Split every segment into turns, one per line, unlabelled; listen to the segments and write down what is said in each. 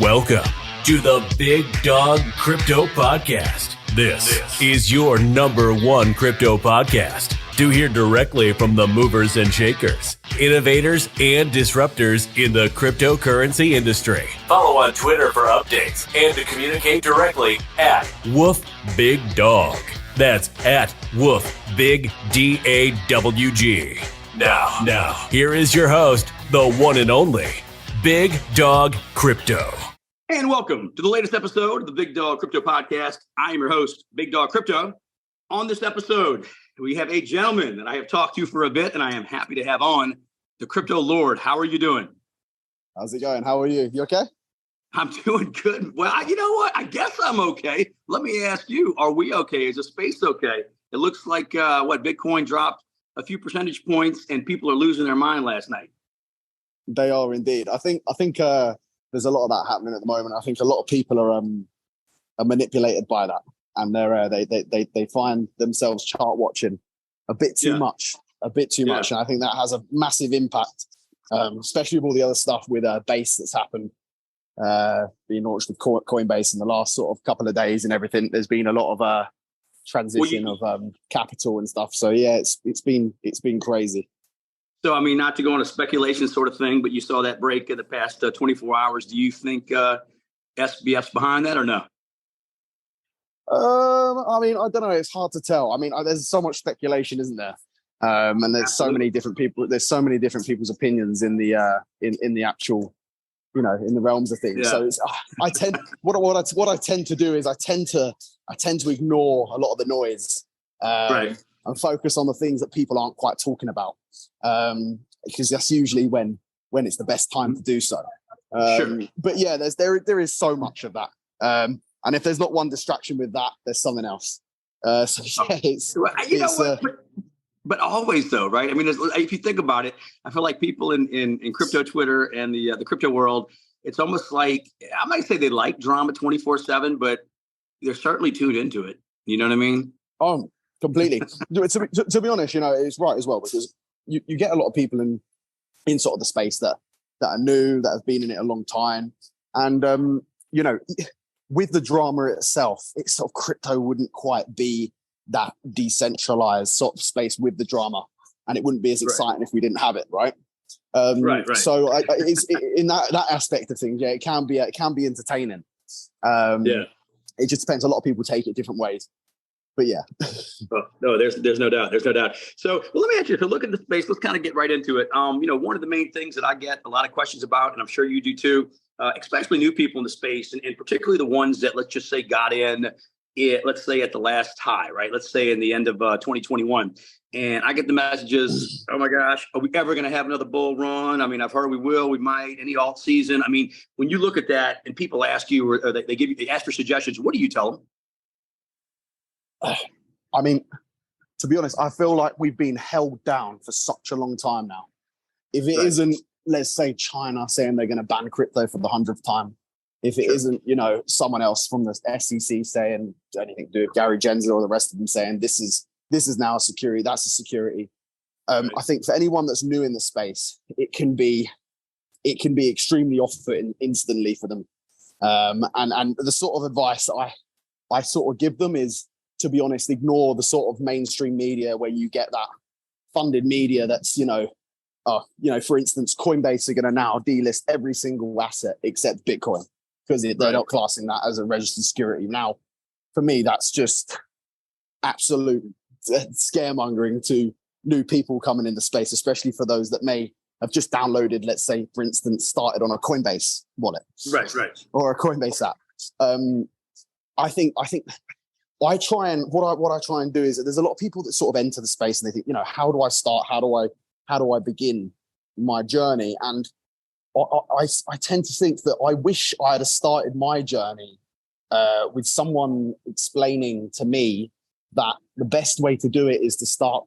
Welcome to the Big Dawg Crypto Podcast. This is your number one crypto podcast to hear directly from the movers and shakers, innovators, and disruptors in the cryptocurrency industry. Follow on Twitter for updates and to communicate directly at Woof Big Dawg. That's at Woof Big DAWG. Now, here is your host, the one and only Big Dawg Crypto.
And welcome to the latest episode of the Big Dawg Crypto Podcast. I am your host, Big Dawg Crypto. On this episode, we have a gentleman that I have talked to for a bit, and I am happy to have on, the Crypto Lord. How are you doing?
How's it going? How are you? You okay?
I'm doing good. Well, you know what? I guess I'm okay. Let me ask you, are we okay? Is the space okay? It looks like, Bitcoin dropped a few percentage points and people are losing their mind last night.
They are indeed. I think there's a lot of that happening at the moment. I think a lot of people are manipulated by that, and they find themselves chart watching a bit too much. And I think that has a massive impact, especially with all the other stuff with Base that's happened, being launched with Coinbase in the last sort of couple of days and everything. There's been a lot of transition of capital and stuff. So yeah, it's been crazy.
So, I mean, not to go on a speculation sort of thing, but you saw that break in the past 24 hours. Do you think SBF's behind that or no?
I mean, I don't know. It's hard to tell. I mean, there's so much speculation, isn't there? And there's so many different people. There's so many different people's opinions in the actual, in the realms of things.
Yeah.
So I tend what I tend to do is I tend to ignore a lot of the noise.
Right.
And focus on the things that people aren't quite talking about, because that's usually when it's the best time to do so.
Sure.
But yeah, there is so much of that, and if there's not one distraction with that, there's something else.
But always though, right? I mean, if you think about it, I feel like people in crypto Twitter and the crypto world, it's almost like, I might say they like drama 24/7, but they're certainly tuned into it. You know what I mean?
Completely. To be honest, it's right as well, because you get a lot of people in sort of the space that are new, that have been in it a long time. And, with the drama itself, it's sort of crypto wouldn't quite be that decentralized sort of space with the drama. And it wouldn't be as exciting if we didn't have it, right?
Right.
So in that aspect of things, yeah, it can be entertaining. It just depends. A lot of people take it different ways. But yeah.
No, there's no doubt. There's no doubt. So let me ask you, to look at the space, let's kind of get right into it. One of the main things that I get a lot of questions about, and I'm sure you do too, especially new people in the space, and particularly the ones that, let's just say, got in, let's say at the last high, right? Let's say in the end of 2021. And I get the messages, oh my gosh, are we ever going to have another bull run? I mean, I've heard we will, we might, any alt season. I mean, when you look at that and people ask you, or they ask for suggestions, what do you tell them?
I mean, to be honest, I feel like we've been held down for such a long time now. If it isn't, let's say, China saying they're going to ban crypto for the 100th time, if it isn't, someone else from the SEC saying anything to do with Gary Gensler or the rest of them saying this is now a security, that's a security. I think for anyone that's new in the space, it can be extremely off-putting instantly for them. And the sort of advice that I sort of give them is, to be honest, ignore the sort of mainstream media where you get that funded media that's, for instance, Coinbase are going to now delist every single asset except Bitcoin because they're not classing that as a registered security. Now, for me, that's just absolute scaremongering to new people coming into space, especially for those that may have just downloaded, let's say, for instance, started on a Coinbase wallet.
Right.
Or a Coinbase app. I think what I try and do is, there's a lot of people that sort of enter the space and they think, how do I start? How do I begin my journey? And I tend to think that I wish I had started my journey with someone explaining to me that the best way to do it is to start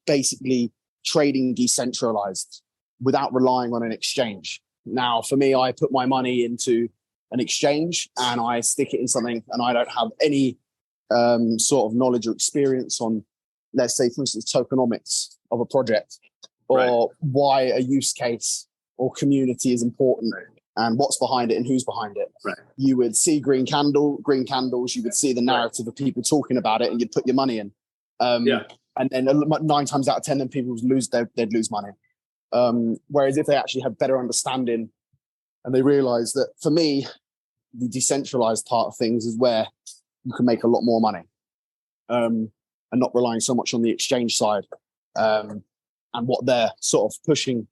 basically trading decentralized without relying on an exchange. Now, for me, I put my money into an exchange and I stick it in something, and I don't have any sort of knowledge or experience on, let's say, for instance, tokenomics of a project, or why a use case or community is important. and what's behind it and who's behind it.
Right.
You would see green candles, you would see the narrative of people talking about it, and you'd put your money in. And then 9 times out of 10, then people they'd lose money. Whereas if they actually have better understanding and they realize that, for me, the decentralized part of things is where you can make a lot more money, and not relying so much on the exchange side, and what they're sort of pushing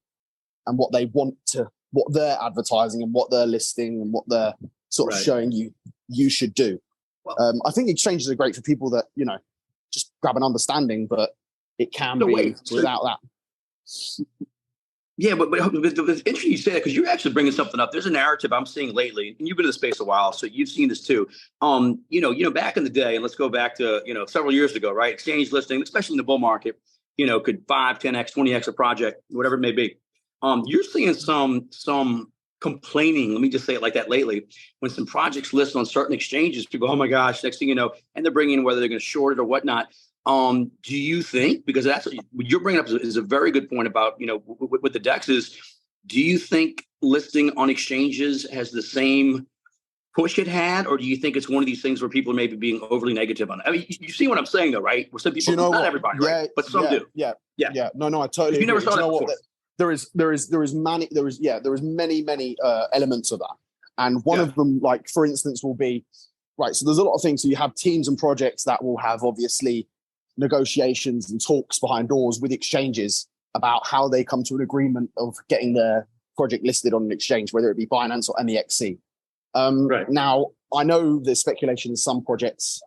and what they're advertising and what they're listing and what they're sort of showing you should do. I think exchanges are great for people that, just grab an understanding, but it can be without that.
Yeah, but it's interesting you say that, because you're actually bringing something up. There's a narrative I'm seeing lately, and you've been in the space a while, so you've seen this too. Back in the day, and let's go back to several years ago, right? Exchange listing, especially in the bull market, could 5, 10x, 20x a project, whatever it may be. You're seeing some complaining, let me just say it like that, lately, when some projects list on certain exchanges, people, oh my gosh, next thing you know, and they're bringing in whether they're going to short it or whatnot. Do you think, because that's what you're bringing up is a very good point about, with the DEXs, do you think listing on exchanges has the same push it had, or do you think it's one of these things where people are maybe being overly negative on it? I mean, you see what I'm saying though, right? Where some people, not everybody, right? But some do.
Yeah. No, I totally agree.
You never saw that before.
There is many elements of that. And one of them, like, for instance, will be, right, so there's a lot of things. So you have teams and projects that will have, obviously, negotiations and talks behind doors with exchanges about how they come to an agreement of getting their project listed on an exchange, whether it be Binance or MEXC. Now, I know there's speculation in some projects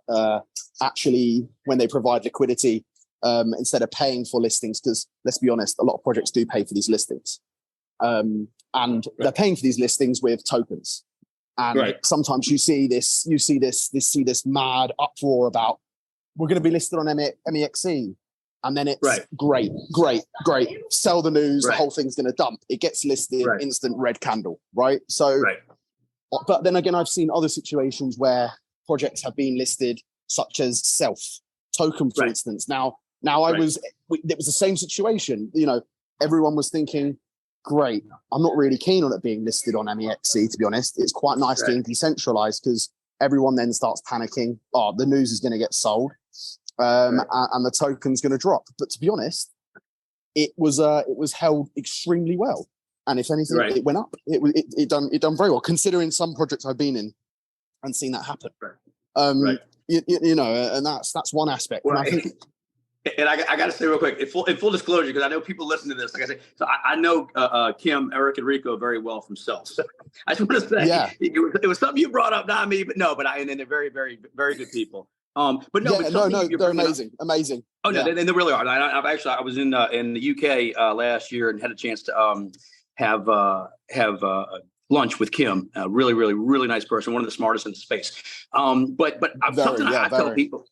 actually, when they provide liquidity, instead of paying for listings, because let's be honest, a lot of projects do pay for these listings, and they're paying for these listings with tokens. And sometimes you see this mad uproar about, we're going to be listed on MEXC, and then it's great, sell the news, the whole thing's going to dump. It gets listed, instant red candle, right? So, but then again, I've seen other situations where projects have been listed, such as Self token, for instance. Now it was the same situation. Everyone was thinking, great, I'm not really keen on it being listed on MEXC, to be honest. It's quite nice being decentralized, because everyone then starts panicking. Oh, the news is going to get sold, and the token's going to drop. But to be honest, it was held extremely well, and if anything, it went up. It done very well, considering some projects I've been in and seen that happen. And that's one aspect. And I think.
And I got to say real quick, in full disclosure, because I know people listen to this. Like I say, so I know Kim, Eric, and Rico very well from Self. So I just want to say, it was something you brought up, not me, but and they're very, very, very good people. But they're amazing. Oh no, they really are. I was in the UK last year and had a chance to have lunch with Kim. Really, really, really nice person. One of the smartest in the space. But I tell people.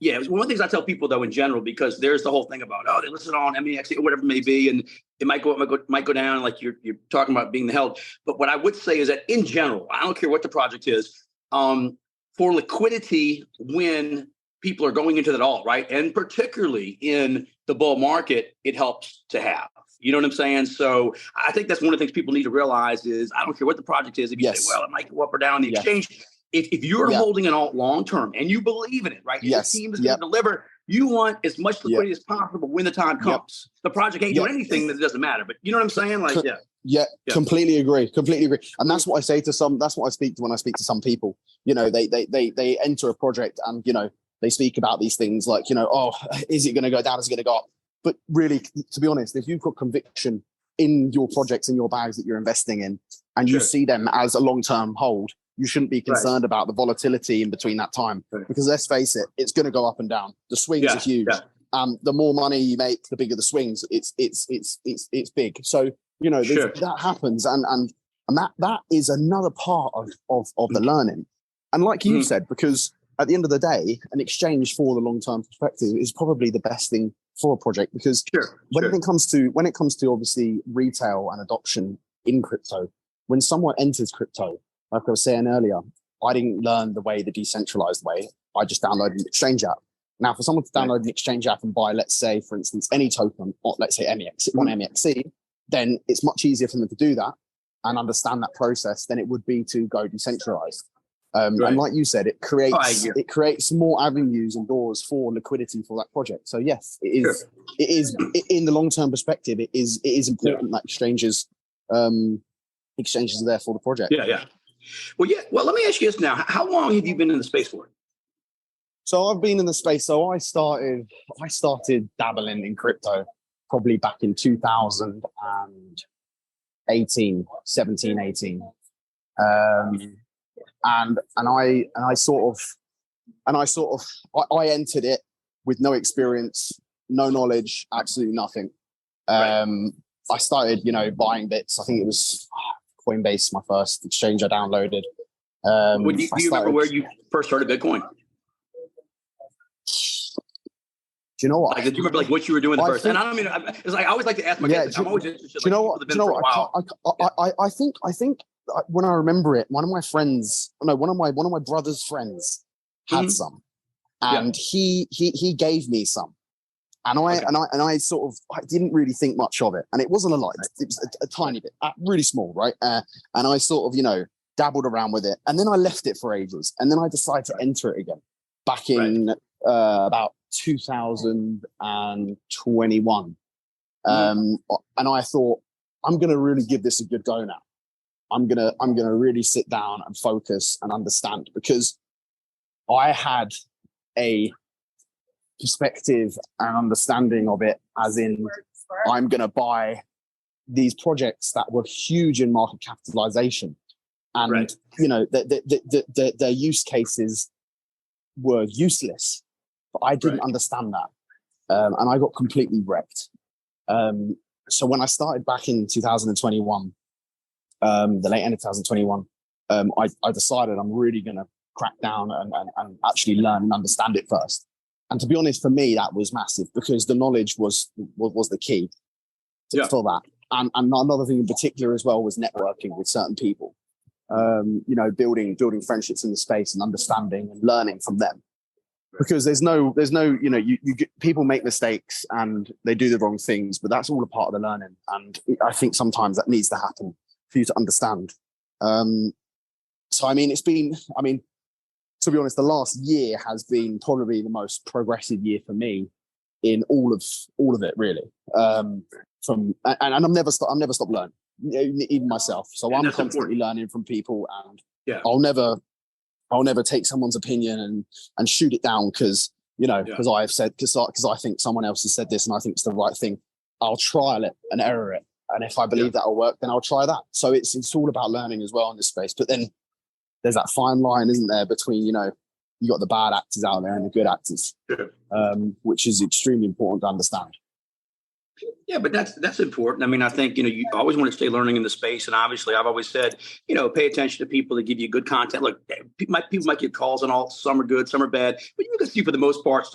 Yeah, it's one of the things I tell people, though, in general, because there's the whole thing about, they listen on MEXC or whatever it may be, and it might go down, like you're talking about being the held. But what I would say is that in general, I don't care what the project is, for liquidity when people are going into that alt, right? And particularly in the bull market, it helps to have. You know what I'm saying? So I think that's one of the things people need to realize is, I don't care what the project is. If you say, well, it might go up or down on the exchange. If you're holding an alt long term and you believe in it, right? Your team is going to deliver. You want as much liquidity as possible when the time comes. The project ain't doing anything that doesn't matter. But you know what I'm saying? Like,
completely agree. And that's what I say to some. That's what I speak to when I speak to some people. They enter a project and they speak about these things like, is it going to go down? Is it going to go up? But really, to be honest, if you've got conviction in your projects, in your bags that you're investing in, and you see them as a long-term hold, you shouldn't be concerned about the volatility in between that time, because let's face it, it's going to go up and down. The swings are huge. The more money you make, the bigger the swings. It's big. So that happens, and that is another part of the learning. And like you said, because at the end of the day, an exchange for the long-term perspective is probably the best thing for a project, because when it comes to obviously retail and adoption in crypto, when someone enters crypto, like I was saying earlier, I didn't learn the decentralized way. I just downloaded an exchange app. Now, for someone to download an exchange app and buy, let's say, for instance, any token, or let's say MEXC, on MEXC, then it's much easier for them to do that. and understand that process than it would be to go decentralized. And like you said, it creates more avenues and doors for liquidity for that project. So yes, it is in the long-term perspective, it is important that exchanges are there for the project.
Yeah. Well, let me ask you this now. How long have you been in the space for?
So I've been in the space. So I started dabbling in crypto probably back in 2018, 17, 18. And I entered it with no experience, no knowledge, absolutely nothing. I started, buying bits. I think it was Coinbase, my first exchange I downloaded.
Do you remember where you first started Bitcoin?
Do you know what?
Like, do you remember what you were doing first? And I don't mean, it's like I always like to ask my guests. I'm always interested.
Do you know what? I think when I remember it, one of my brother's friends had some, and he gave me some, and I didn't really think much of it, and it wasn't a lot. It was a tiny bit, really small, right? And I sort of dabbled around with it, and then I left it for ages, and then I decided to enter it again back in about 2021, and I thought, I'm going to really give this a good go now. I'm gonna really sit down and focus and understand, because I had a perspective and understanding of it as in, I'm gonna buy these projects that were huge in market capitalization, and their use cases were useless, but I didn't understand that, and I got completely wrecked. So when I started back in 2021, the late end of 2021, I decided I'm really going to crack down and actually learn and understand it first. And to be honest, for me, that was massive, because the knowledge was the key for that. And another thing in particular as well was networking with certain people, building friendships in the space and understanding and learning from them. Because there's no, people make mistakes and they do the wrong things, but that's all a part of the learning. And I think sometimes that needs to happen for you to understand. So, to be honest, the last year has been probably the most progressive year for me in all of it, really. And I've never stopped learning, even myself. So I'm constantly learning from people, and I'll never take someone's opinion and shoot it down because I think someone else has said this and I think it's the right thing. I'll trial it and error it. And if I believe that'll work, then I'll try that. So it's all about learning as well in this space. But then there's that fine line, isn't there, between, you got the bad actors out there and the good actors, which is extremely important to understand.
Yeah, but that's important. I mean, I think, you always want to stay learning in the space. And obviously, I've always said, pay attention to people that give you good content. Look, people might get calls and all. Some are good, some are bad. But you can see for the most part,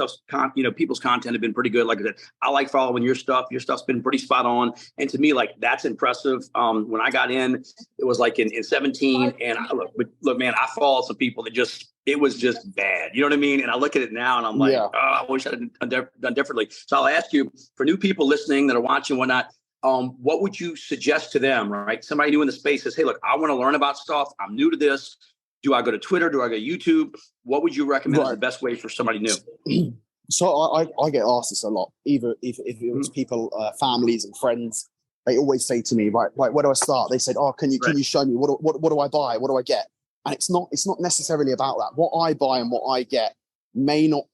people's content have been pretty good. Like I said, I like following your stuff. Your stuff's been pretty spot on. And to me, that's impressive. When I got in, it was like in 17. And look, man, I followed some people that it was just bad. You know what I mean? And I look at it now and I'm like, I wish I had done differently. So I'll ask you, for new people listening that are watching, whatnot, what would you suggest to them, right? Somebody new in the space says, hey, look, I want to learn about stuff. I'm new to this. Do I go to Twitter? Do I go to YouTube? What would you recommend as the best way for somebody new?
So I get asked this a lot, either if it was people, families and friends. They always say to me, right, where do I start? They said, can you show me, what do I buy? What do I get? And it's not necessarily about that. What I buy and what I get may not,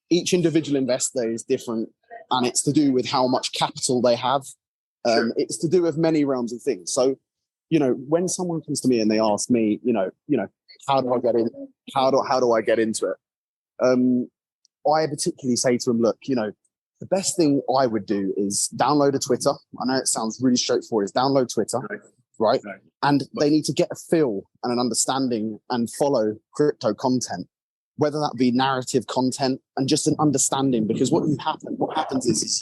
each individual investor is different, and it's to do with how much capital they have. It's to do with many realms of things. So, when someone comes to me and they ask me, how do I get in? How do I get into it? I particularly say to them, look, the best thing I would do is download a Twitter. I know it sounds really straightforward. Is download Twitter. Right. And they need to get a feel and an understanding and follow crypto content, whether that be narrative content and just an understanding, because what happens is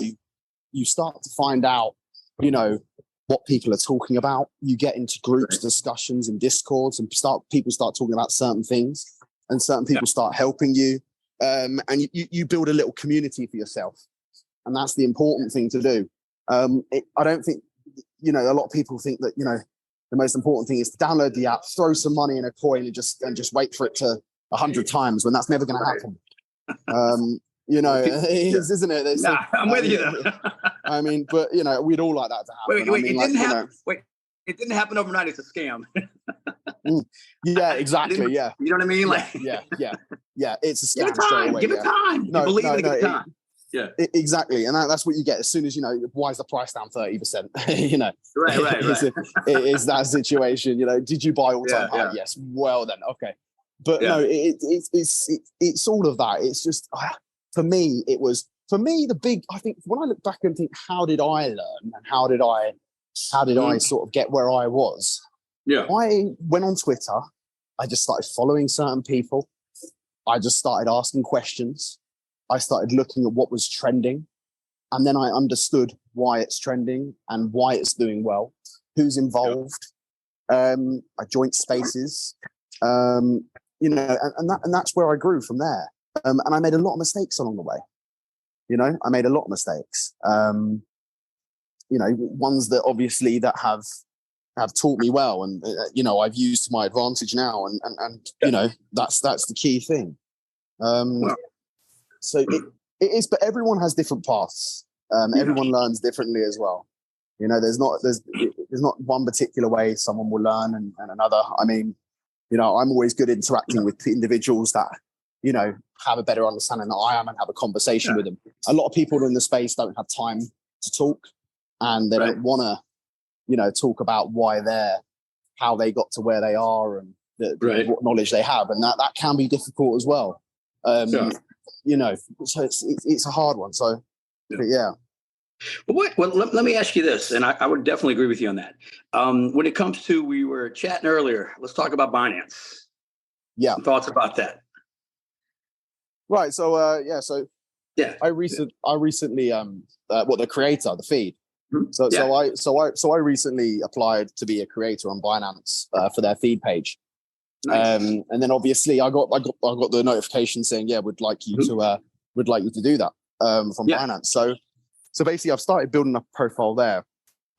you start to find out, what people are talking about. You get into groups, discussions and discords, and people start talking about certain things, and certain people start helping you. And you build a little community for yourself. And that's the important thing to do. I don't think, a lot of people think that, The most important thing is to download the app, throw some money in a coin, and just wait for it to 100 times when that's never going to happen. You know, it is, isn't it?
I'm with you.
I mean, but you know, we'd all like that to happen.
Wait, it didn't happen. Wait, it didn't happen overnight. It's a scam.
Yeah, exactly. Yeah,
you know what I mean? Like,
yeah. It's a scam.
Give it time. Give it time.
No,
believe it. Give it time. Yeah,
exactly, and that's what you get as soon as, you know, why is the price down 30%? You know,
right.
It is that situation. You know, did you buy all time high?
Yeah.
Yes. Well then, okay, but no, it's all of that. It's just for me, the big. I think when I look back and think, how did I learn and how did I sort of get where I was?
Yeah,
I went on Twitter. I just started following certain people. I just started asking questions. I started looking at what was trending, and then I understood why it's trending and why it's doing well, who's involved. I joined spaces, you know, and that's where I grew from there. And I made a lot of mistakes along the way. You know, I made a lot of mistakes. You know, ones that obviously that have taught me well, and you know, I've used to my advantage now, and you know, that's the key thing. So it is, but everyone has different paths. Everyone learns differently as well. You know, there's not one particular way someone will learn and another. I mean, you know, I'm always good interacting with individuals that, you know, have a better understanding than I am and have a conversation with them. A lot of people in the space don't have time to talk, and they don't want to, you know, talk about how they got to where they are and what knowledge they have, and that can be difficult as well. You know, so it's a hard one. So, but yeah.
Well, let me ask you this, and I would definitely agree with you on that. When it comes to, we were chatting earlier, let's talk about Binance.
Yeah.
Some thoughts about that.
Right. So, I recently, the creator, the feed. So I recently applied to be a creator on Binance for their feed page. Nice. And then obviously I got the notification saying, would like you to do that from Binance. So basically I've started building a profile there,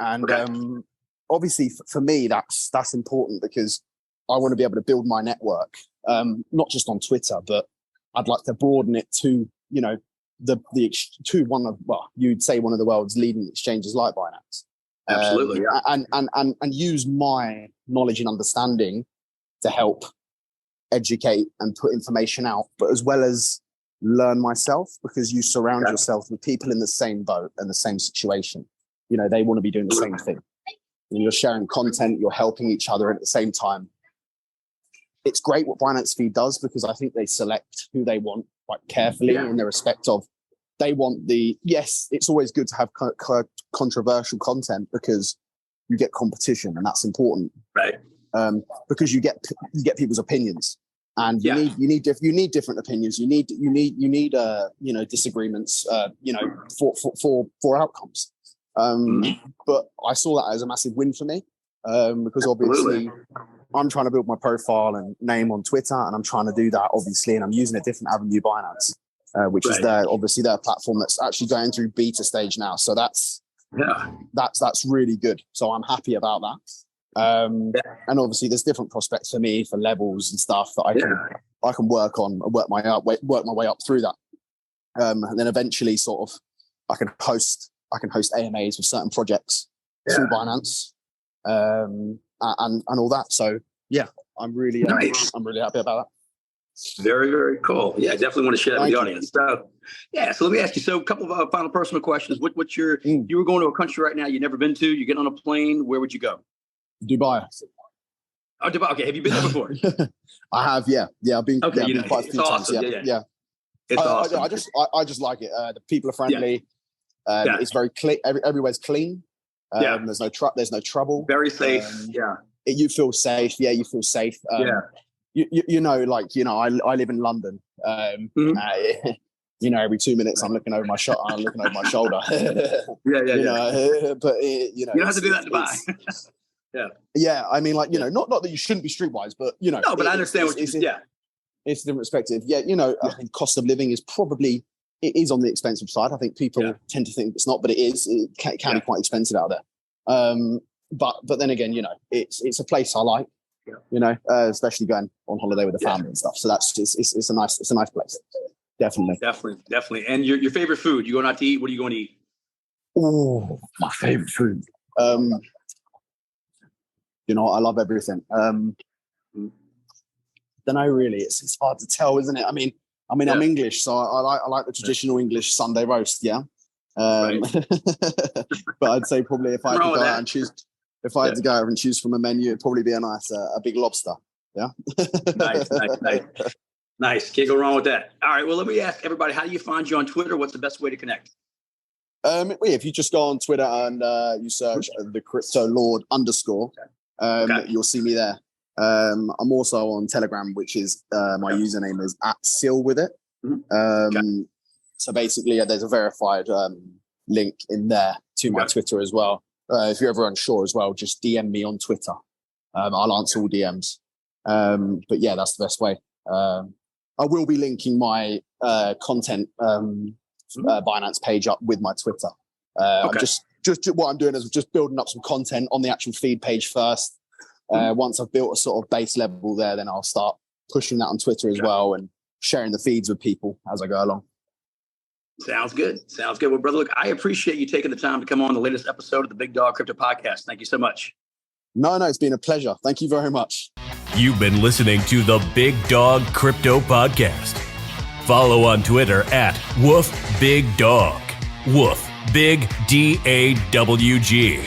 and obviously for me that's important because I want to be able to build my network, not just on Twitter, but I'd like to broaden it to, you know, you'd say one of the world's leading exchanges like Binance.
Absolutely,
and use my knowledge and understanding to help educate and put information out, but as well as learn myself, because you surround yourself with people in the same boat and the same situation. You know, they want to be doing the same thing. And you're sharing content, you're helping each other at the same time. It's great what Binance Feed does, because I think they select who they want quite carefully in the respect of, they want it's always good to have controversial content because you get competition, and that's important.
Right.
Because you get people's opinions, and you need different opinions. You need you know, disagreements, you know, for outcomes. But I saw that as a massive win for me, because obviously I'm trying to build my profile and name on Twitter, and I'm trying to do that obviously, and I'm using a different avenue, Binance, which is their platform that's actually going through beta stage now. So that's really good. So I'm happy about that. And obviously there's different prospects for me for levels and stuff that I can work on and work my way up through that. And then eventually sort of I can host AMAs with certain projects through Binance, and all that. So yeah, I'm really happy about that.
Very, very cool. Yeah, I definitely want to share that with the audience. So let me ask you. So a couple of final personal questions. What's your, you were going to a country right now you've never been to, you get on a plane, where would you go?
Dubai.
Oh, Dubai. Okay. Have you been there before?
I have. Yeah. I've been.
Okay.
I've been quite a few times. Yeah.
It's awesome.
I just like it. The people are friendly. It's very clean. Everywhere's clean. There's no trouble.
Very safe.
You feel safe. Yeah, you feel safe. You know, I live in London. You know, every 2 minutes I'm looking over my shoulder. You know, but you know,
you don't have to do that in Dubai.
Yeah. I mean, like, you know, not that you shouldn't be streetwise, but you know,
no, but I understand what you mean.
It's a different perspective. Yeah, you know, I think cost of living is on the expensive side. I think people tend to think it's not, but it is. It can be quite expensive out there. but then again, it's a place I like.
Yeah.
Especially going on holiday with the family and stuff. So that's just it's a nice place. Definitely.
And your favorite food? You going out to eat? What are you going to eat?
Oh, my favorite food. I love everything. Don't know really. It's hard to tell, isn't it? I mean, I'm English, so I like the traditional English Sunday roast. Yeah. Right. But I'd say probably if I had to go out and choose, from a menu, it'd probably be a big lobster. Yeah.
Nice. Can't go wrong with that. All right. Well, let me ask everybody, how do you find you on Twitter? What's the best way to connect?
If you just go on Twitter and you search the Crypto Lord _, you'll see me there. I'm also on Telegram, which is my username is @SealWithIt. So basically, there's a verified link in there to my Twitter as well. If you're ever unsure as well, just DM me on Twitter. I'll answer all DMs. But yeah, that's the best way. I will be linking my content Binance page up with my Twitter. I'm just what I'm doing is just building up some content on the actual feed page first. Once I've built a sort of base level there, then I'll start pushing that on Twitter as well and sharing the feeds with people as I go along.
Sounds good. Well, brother, look, I appreciate you taking the time to come on the latest episode of the Big Dawg Crypto Podcast. Thank you so much.
No, it's been a pleasure. Thank you very much.
You've been listening to the Big Dawg Crypto Podcast. Follow on Twitter @WoofBigDawg. Woof, Big DAWG.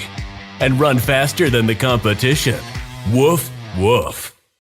And run faster than the competition. Woof, woof.